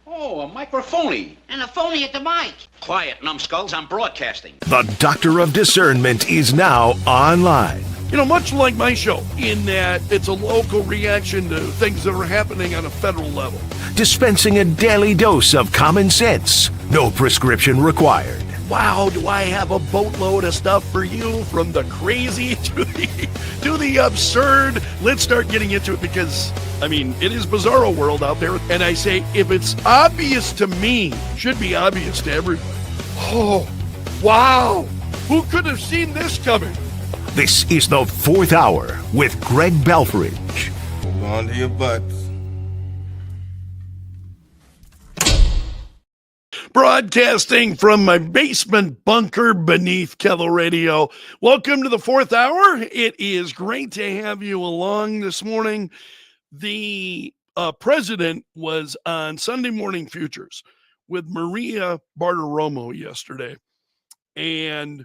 Oh, a microphony. And a phony at the mic. Quiet, numbskulls, I'm broadcasting. The Doctor of Discernment is now online. You know, much like my show, in that it's a local reaction to things that are happening on a federal level. Dispensing a daily dose of common sense. No prescription required. Wow, do I have a boatload of stuff for you, from the crazy to the absurd. Let's start getting into it because, I mean, it is bizarro world out there. And I say, if it's obvious to me, should be obvious to everybody. Oh, wow. Who could have seen this coming? This is the Fourth Hour with Greg Belfrage. Hold on to your butts. Broadcasting from my basement bunker beneath Kettle Radio. Welcome to the Fourth Hour. It is great to have you along this morning. The president was on Sunday Morning Futures with Maria Bartiromo yesterday. And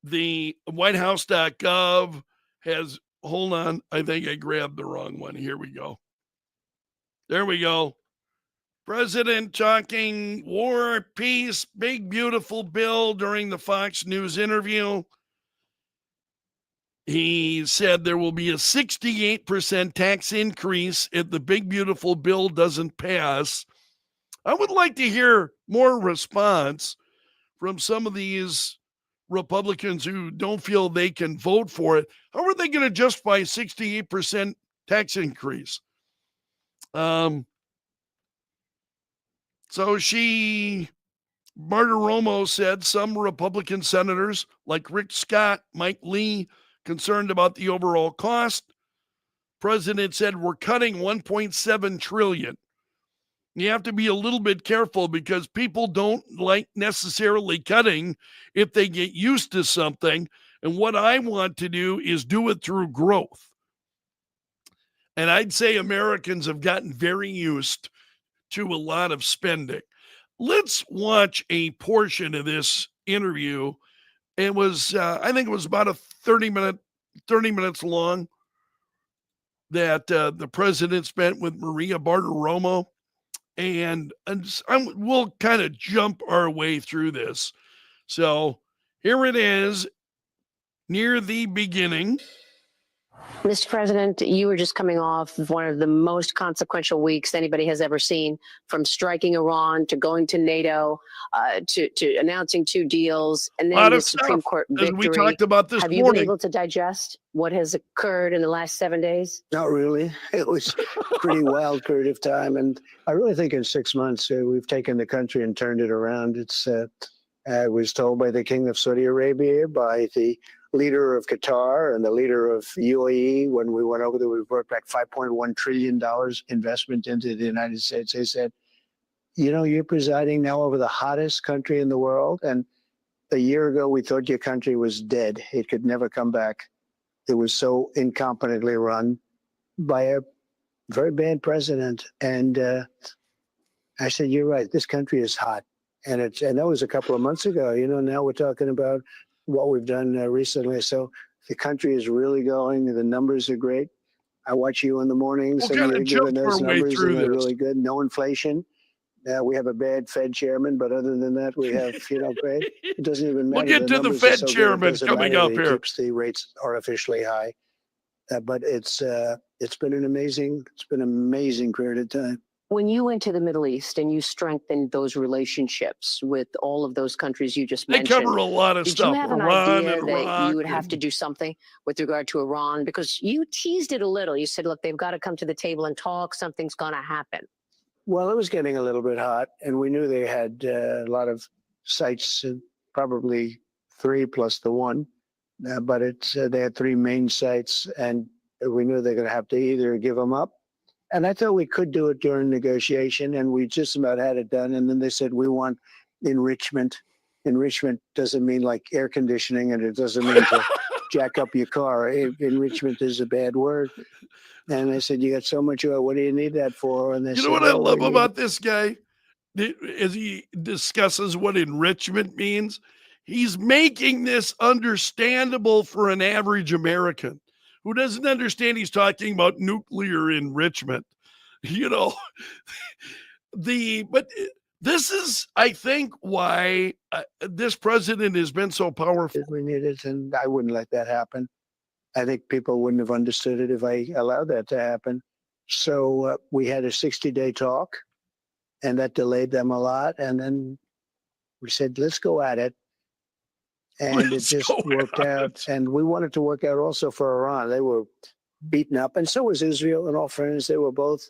the whitehouse.gov has, hold on, I think I grabbed the wrong one. Here we go. There we go. President talking war, peace, big, beautiful bill during the Fox News interview. He said there will be a 68% tax increase if the big, beautiful bill doesn't pass. I would like to hear more response from some of these Republicans who don't feel they can vote for it. How are they going to justify 68% tax increase? So Bartiromo said some Republican senators like Rick Scott, Mike Lee, concerned about the overall cost. President said we're cutting $1.7 trillion. You have to be a little bit careful because people don't like necessarily cutting if they get used to something. And what I want to do is do it through growth. And I'd say Americans have gotten very used to a lot of spending. Let's watch a portion of this interview. It was, I think it was about a 30 minutes long that the president spent with Maria Bartiromo. And we'll kind of jump our way through this. So here it is, near the beginning. Mr. President, you were just coming off of one of the most consequential weeks anybody has ever seen, from striking Iran to going to NATO, to announcing two deals, and then the Supreme Court victory. We talked about this Have morning. you been able to digest what has occurred in the last 7 days? Not really. It was a pretty wild period of time. And I really think in 6 months, we've taken the country and turned it around. I was told by the King of Saudi Arabia, by the leader of Qatar and the leader of UAE, when we went over there, we brought back $5.1 trillion investment into the United States. They said, you know, you're presiding now over the hottest country in the world. And a year ago, we thought your country was dead. It could never come back. It was so incompetently run by a very bad president. And I said, you're right. This country is hot. And that was a couple of months ago. You know, now we're talking about what we've done recently. So the country is really going. The numbers are great. I watch you in the mornings. We'll kind of jump our way through this. Really good. No inflation. We have a bad Fed chairman, but other than that, we have, great. It doesn't even matter. We'll get to the Fed chairman coming up here. Keeps the rates artificially high. But it's been an amazing period of time. When you went to the Middle East and you strengthened those relationships with all of those countries you just mentioned, they cover a lot of stuff. Did you have an idea that you would have to do something with regard to Iran? Because you teased it a little. You said, look, they've got to come to the table and talk. Something's going to happen. Well, it was getting a little bit hot, and we knew they had a lot of sites, probably 3 plus the one. But they had 3 main sites, and we knew they're going to have to either give them up. And I thought we could do it during negotiation, and we just about had it done. And then they said, we want enrichment. Enrichment doesn't mean like air conditioning, and it doesn't mean to jack up your car. Enrichment is a bad word. And I said, you got so much oil. What do you need that for? And they said, know what I love about this guy? As he discusses what enrichment means, he's making this understandable for an average American who doesn't understand he's talking about nuclear enrichment. This is, I think, why this president has been so powerful. We need it, and I wouldn't let that happen. I think people wouldn't have understood it if I allowed that to happen. So we had a 60-day talk, and that delayed them a lot. And then we said, let's go at it. And it just worked out. And we wanted to work out also for Iran. They were beaten up, and so was Israel. In all fairness, they were both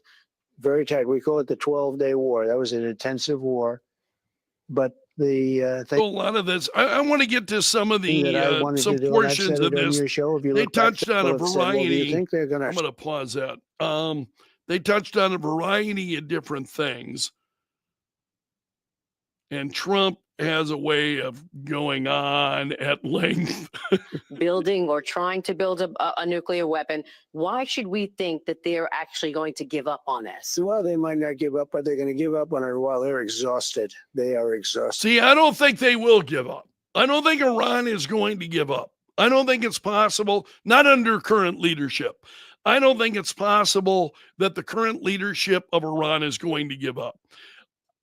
very tight. We call it the 12-day war. That was an intensive war. But the a lot of this, I want to get to some of the some to do, portions of this. Your show, if you they look back, touched on a people have said, well, do variety. you think they're gonna... I'm going to pause that. They touched on a variety of different things. And Trump has a way of going on at length. Building or trying to build a nuclear weapon. Why should we think that they're actually going to give up on this? Well, they might not give up, but they're going to give up on it while they're exhausted. They are exhausted. See, I don't think they will give up. I don't think Iran is going to give up. I don't think it's possible, not under current leadership. I don't think it's possible that the current leadership of Iran is going to give up.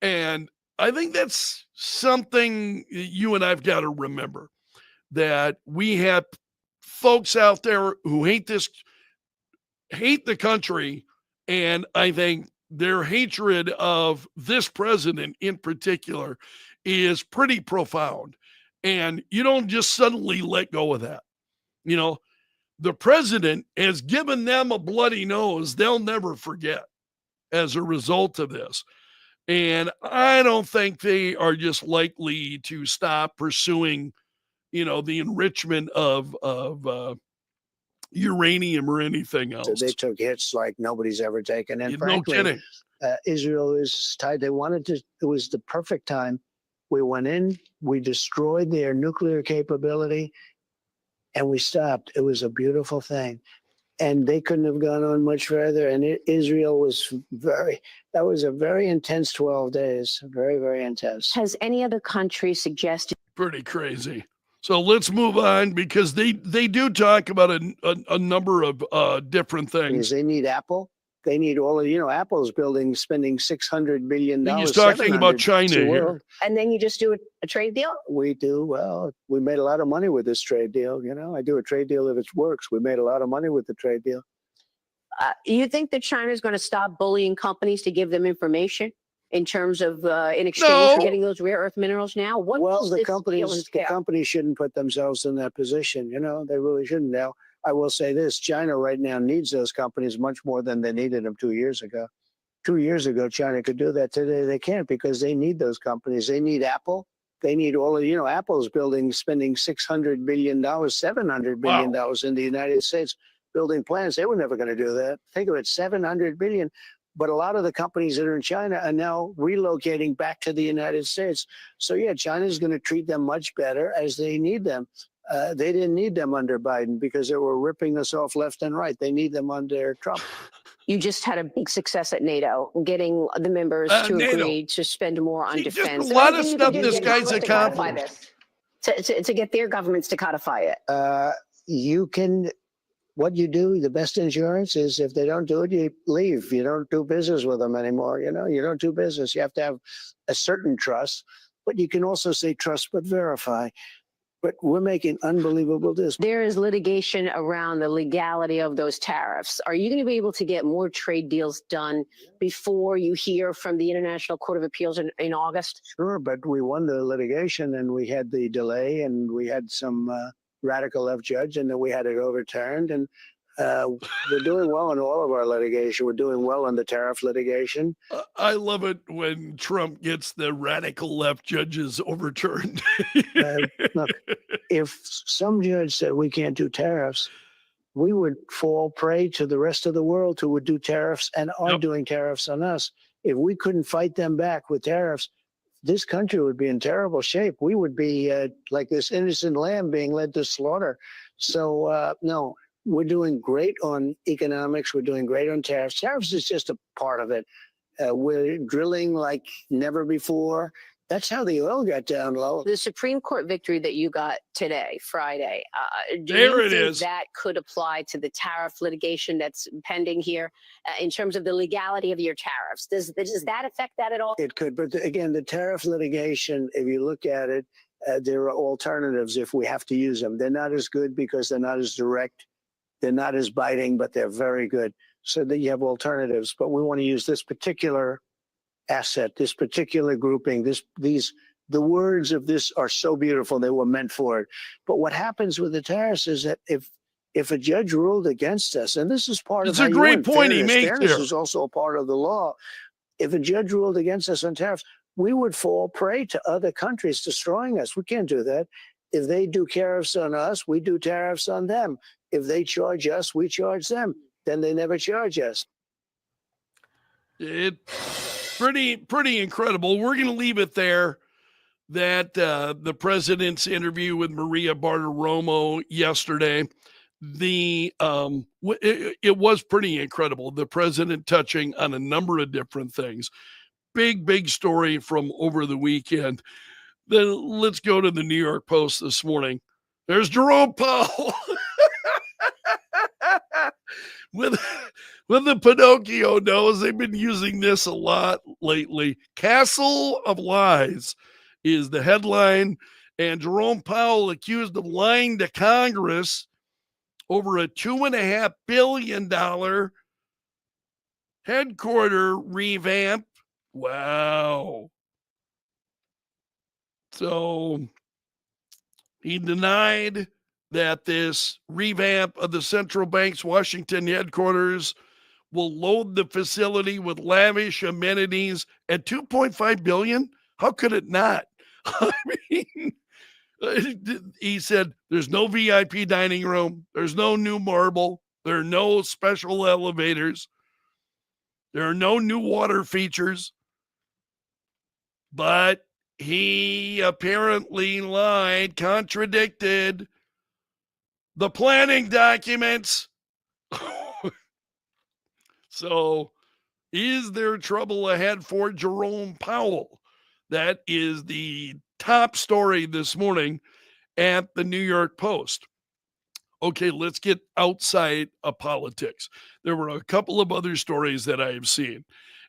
And I think that's something you and I've got to remember, that we have folks out there who hate the country. And I think their hatred of this president in particular is pretty profound. And you don't just suddenly let go of that. You know, the president has given them a bloody nose they'll never forget as a result of this. And I don't think they are just likely to stop pursuing, the enrichment of uranium or anything else. So they took hits like nobody's ever taken. And frankly, no kidding. Israel is tied. They wanted to, it was the perfect time. We went in, we destroyed their nuclear capability, and we stopped. It was a beautiful thing. And they couldn't have gone on much further. And Israel was that was a very intense 12 days, very, very intense. Has any other country suggested? Pretty crazy. So let's move on, because they do talk about a number of different things. They need Apple. They need all of, Apple's spending $600 billion. He's talking about China here. And then you just do a trade deal? We do. Well, we made a lot of money with this trade deal. I do a trade deal if it works. We made a lot of money with the trade deal. You think that China is going to stop bullying companies to give them information in terms of in exchange for getting those rare earth minerals now? The companies shouldn't put themselves in that position. They really shouldn't. Now, I will say this, China right now needs those companies much more than they needed them 2 years ago. 2 years ago, China could do that. Today, they can't, because they need those companies. They need Apple. They need all of, Apple's spending $600 billion, $700 billion in the United States building plants. They were never going to do that. Think of it, $700 billion. But a lot of the companies that are in China are now relocating back to the United States. So, yeah, China's going to treat them much better as they need them. They didn't need them under Biden because they were ripping us off left and right. They need them under Trump. You just had a big success at NATO, getting the members to agree to spend more on defense. A lot of stuff this guy's accomplished. To get their governments to codify it. What you do, the best insurance is if they don't do it, you leave. You don't do business with them anymore. You don't do business. You have to have a certain trust, but you can also say trust but verify. But we're making unbelievable this. There is litigation around the legality of those tariffs. Are you going to be able to get more trade deals done before you hear from the International Court of Appeals in August? Sure, but we won the litigation and we had the delay and we had some radical left judge and then we had it overturned. And we're doing well in all of our litigation. We're doing well on the tariff litigation. I love it when Trump gets the radical left judges overturned. Look, if some judge said we can't do tariffs, we would fall prey to the rest of the world who would do tariffs and are doing tariffs on us. If we couldn't fight them back with tariffs, this country would be in terrible shape. We would be like this innocent lamb being led to slaughter. So, no. We're doing great on economics. We're doing great on tariffs. Tariffs is just a part of it. We're drilling like never before. That's how the oil got down low. The Supreme Court victory that you got today, Friday, do There you it think is. that could apply to the tariff litigation that's pending here in terms of the legality of your tariffs? Does that affect that at all? It could, but again, the tariff litigation, if you look at it, there are alternatives if we have to use them. They're not as good because they're not as direct. They're not as biting, but they're very good. So that you have alternatives, but we want to use this particular asset, this particular grouping, the words of this are so beautiful. They were meant for it. But what happens with the tariffs is that if a judge ruled against us, and this is part It's of a how great you win, point he makes fairness there. is also a part of the law. If a judge ruled against us on tariffs, we would fall prey to other countries destroying us. We can't do that. If they do tariffs on us, we do tariffs on them. If they charge us, we charge them. Then they never charge us. It's pretty incredible. We're going to leave it there. That the president's interview with Maria Bartiromo yesterday, it was pretty incredible. The president touching on a number of different things. Big story from over the weekend. Then let's go to the New York Post this morning. There's Jerome Powell with the Pinocchio nose. They've been using this a lot lately. Castle of Lies is the headline, and Jerome Powell accused of lying to Congress over a $2.5 billion headquarter revamp. Wow. So he denied that this revamp of the central bank's Washington headquarters will load the facility with lavish amenities at $2.5 billion. How could it not? I mean, he said there's no VIP dining room. There's no new marble. There are no special elevators. There are no new water features. But he apparently lied, contradicted the planning documents. So is there trouble ahead for Jerome Powell? That is the top story this morning at the New York Post. Okay, let's get outside of politics. There were a couple of other stories that I have seen,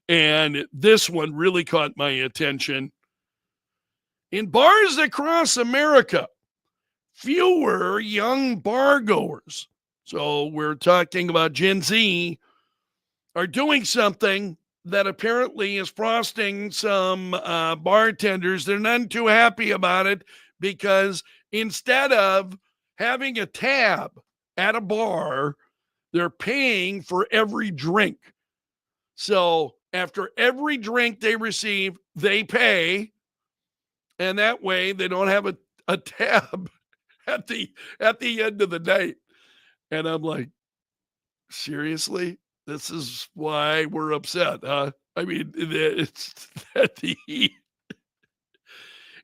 and this one really caught my attention. In bars across America, fewer young bar goers, so we're talking about Gen Z, are doing something that apparently is frosting some bartenders. They're not too happy about it because instead of having a tab at a bar, they're paying for every drink. So after every drink they receive, they pay, and that way they don't have a tab at the end of the night. And I'm like, seriously? This is why we're upset, huh? I mean, it's that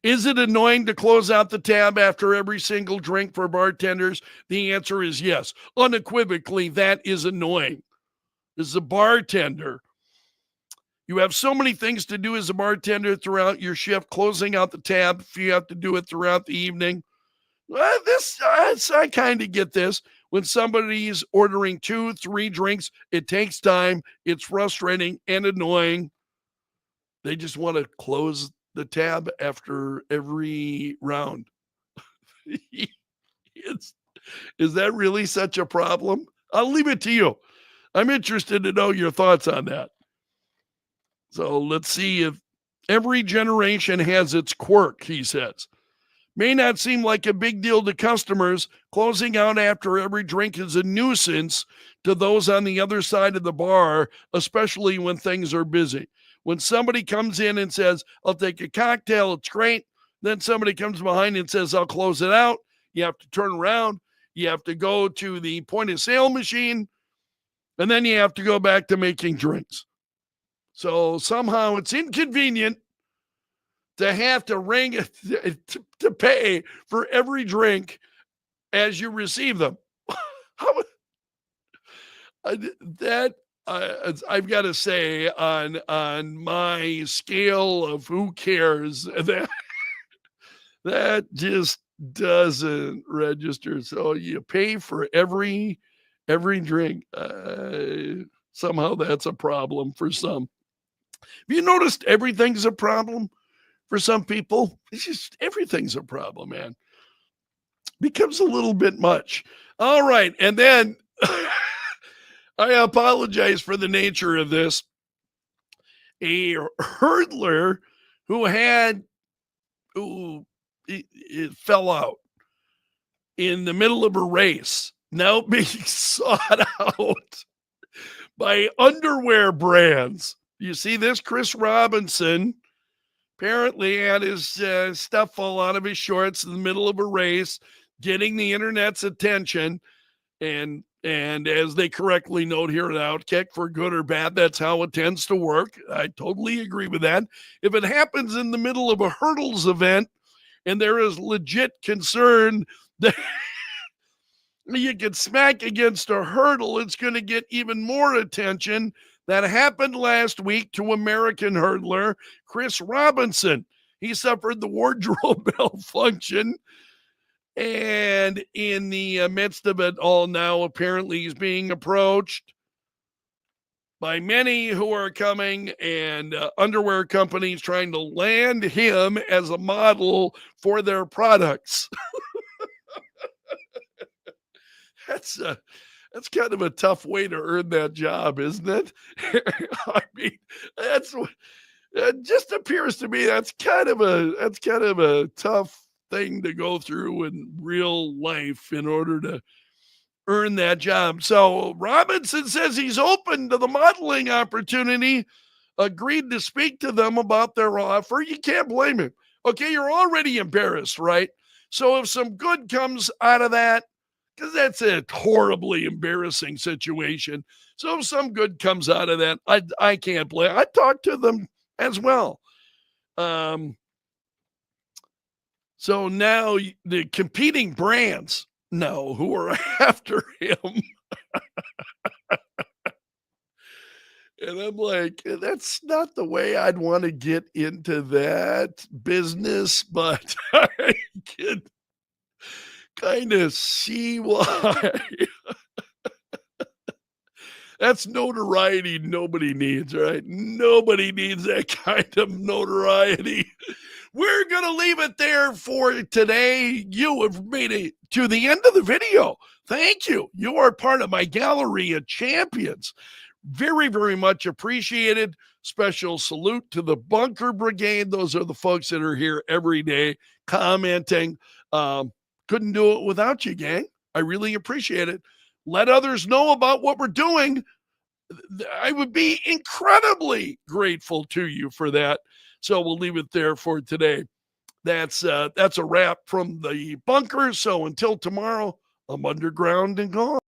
is it annoying to close out the tab after every single drink for bartenders? The answer is yes. Unequivocally, that is annoying. As a bartender, you have so many things to do as a bartender throughout your shift, closing out the tab if you have to do it throughout the evening. Well, I kind of get this. When somebody's ordering 2-3 drinks, it takes time. It's frustrating and annoying. They just want to close the tab after every round. Is that really such a problem? I'll leave it to you. I'm interested to know your thoughts on that. So let's see if every generation has its quirk, he says. May not seem like a big deal to customers. Closing out after every drink is a nuisance to those on the other side of the bar, especially when things are busy. When somebody comes in and says, I'll take a cocktail, it's great. Then somebody comes behind and says, I'll close it out. You have to turn around. You have to go to the point of sale machine. And then you have to go back to making drinks. So somehow it's inconvenient to have to ring to pay for every drink as you receive them. That I've got to say, on my scale of who cares, that just doesn't register. So you pay for every drink. Somehow that's a problem for some. Have you noticed everything's a problem for some people? It's just everything's a problem, man. Becomes a little bit much. All right, and then I apologize for the nature of this. A hurdler who it fell out in the middle of a race, now being sought out by underwear brands. You see this? Chris Robinson apparently had his stuff fall out of his shorts in the middle of a race, getting the internet's attention. And as they correctly note here at Outkick, for good or bad, that's how it tends to work. I totally agree with that. If it happens in the middle of a hurdles event and there is legit concern that you get smack against a hurdle, it's going to get even more attention. That happened last week to American hurdler Chris Robinson. He suffered the wardrobe malfunction. And in the midst of it all now, apparently he's being approached by many who are coming and underwear companies trying to land him as a model for their products. That's kind of a tough way to earn that job, isn't it? I mean, that's what it just appears to me. That's kind of a tough thing to go through in real life in order to earn that job. So Robinson says he's open to the modeling opportunity, agreed to speak to them about their offer. You can't blame him. Okay, you're already embarrassed, right? So if some good comes out of that, because that's a horribly embarrassing situation. So if some good comes out of that, I can't blame. I talked to them as well. So now the competing brands know who are after him. And I'm like, that's not the way I'd want to get into that business, but I can kind of see why. That's notoriety nobody needs, right? Nobody needs that kind of notoriety. We're going to leave it there for today. You have made it to the end of the video. Thank you. You are part of my gallery of champions. Very, very much appreciated. Special salute to the Bunker Brigade. Those are the folks that are here every day commenting. Couldn't do it without you, gang. I really appreciate it. Let others know about what we're doing. I would be incredibly grateful to you for that. So we'll leave it there for today. That's a wrap from the bunker. So until tomorrow, I'm underground and gone.